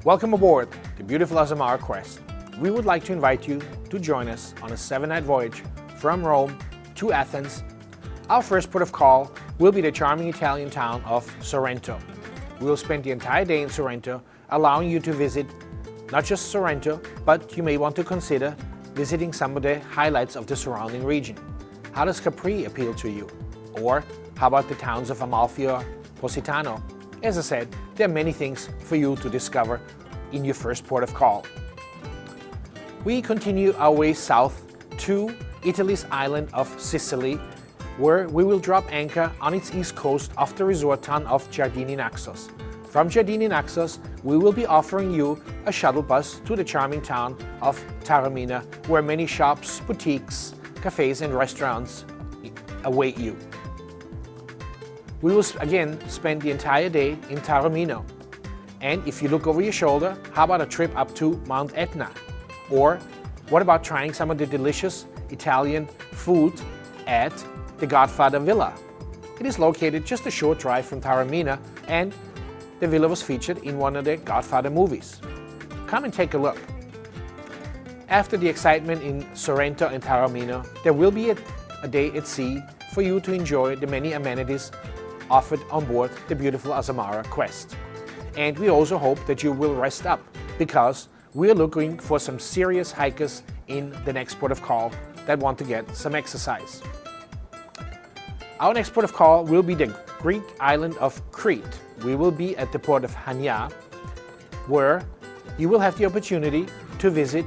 Welcome aboard the beautiful Azamara quest. We would like to invite you to join us on a 7-night voyage from Rome to Athens. Our first port of call will be the charming Italian town of Sorrento. We will spend the entire day in Sorrento, allowing you to visit not just Sorrento, but you may want to consider visiting some of the highlights of the surrounding region. How does Capri appeal to you? Or how about the towns of Amalfi or Positano? As I said, there are many things for you to discover in your first port of call. We continue our way south to Italy's island of Sicily, where we will drop anchor on its east coast off the resort town of Giardini Naxos. From Giardini Naxos, we will be offering you a shuttle bus to the charming town of Taormina, where many shops, boutiques, cafes and restaurants await you. We will again spend the entire day in Taormina. And if you look over your shoulder, how about a trip up to Mount Etna? Or what about trying some of the delicious Italian food at the Godfather Villa? It is located just a short drive from Taormina, and the villa was featured in one of the Godfather movies. Come and take a look. After the excitement in Sorrento and Taormina, there will be a day at sea for you to enjoy the many amenities offered on board the beautiful Azamara quest. And we also hope that you will rest up, because we are looking for some serious hikers in the next port of call that want to get some exercise. Our next port of call will be the Greek island of Crete. We will be at the port of Hania, where you will have the opportunity to visit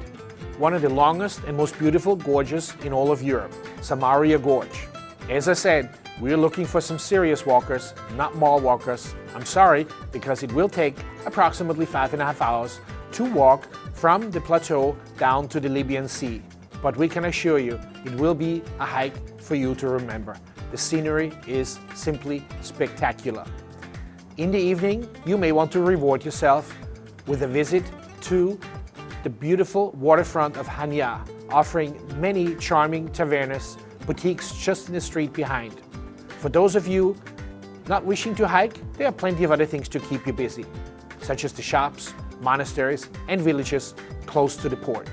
one of the longest and most beautiful gorges in all of Europe, Samaria Gorge. As I said, we are looking for some serious walkers, not mall walkers. I'm sorry, because it will take approximately 5.5 hours to walk from the plateau down to the Libyan Sea. But we can assure you, it will be a hike for you to remember. The scenery is simply spectacular. In the evening, you may want to reward yourself with a visit to the beautiful waterfront of Hania, offering many charming tavernas, boutiques just in the street behind. For those of you not wishing to hike, there are plenty of other things to keep you busy, such as the shops, monasteries, and villages close to the port.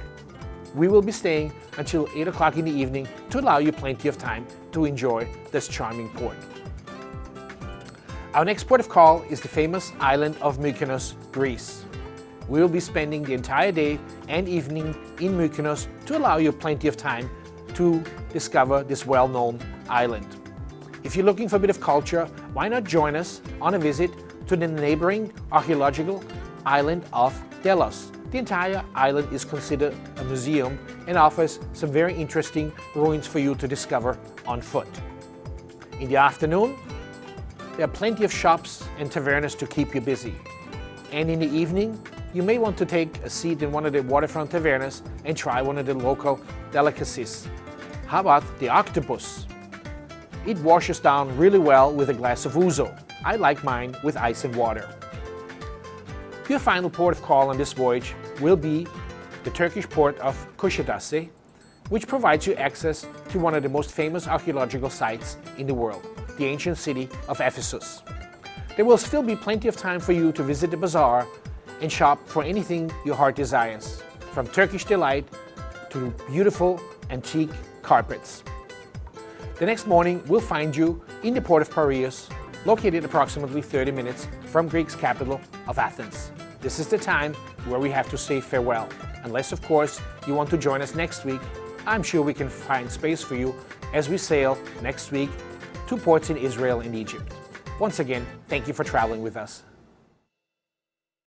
We will be staying until 8 o'clock in the evening to allow you plenty of time to enjoy this charming port. Our next port of call is the famous island of Mykonos, Greece. We will be spending the entire day and evening in Mykonos to allow you plenty of time to discover this well-known island. If you're looking for a bit of culture, why not join us on a visit to the neighboring archaeological island of Delos. The entire island is considered a museum and offers some very interesting ruins for you to discover on foot. In the afternoon, there are plenty of shops and tavernas to keep you busy. And in the evening, you may want to take a seat in one of the waterfront tavernas and try one of the local delicacies. How about the octopus? It washes down really well with a glass of ouzo. I like mine with ice and water. Your final port of call on this voyage will be the Turkish port of Kuşadası, which provides you access to one of the most famous archaeological sites in the world, the ancient city of Ephesus. There will still be plenty of time for you to visit the bazaar and shop for anything your heart desires, from Turkish delight to beautiful antique carpets. The next morning, we'll find you in the port of Piraeus, located approximately 30 minutes from Greece's capital of Athens. This is the time where we have to say farewell. Unless, of course, you want to join us next week, I'm sure we can find space for you as we sail next week to ports in Israel and Egypt. Once again, thank you for traveling with us.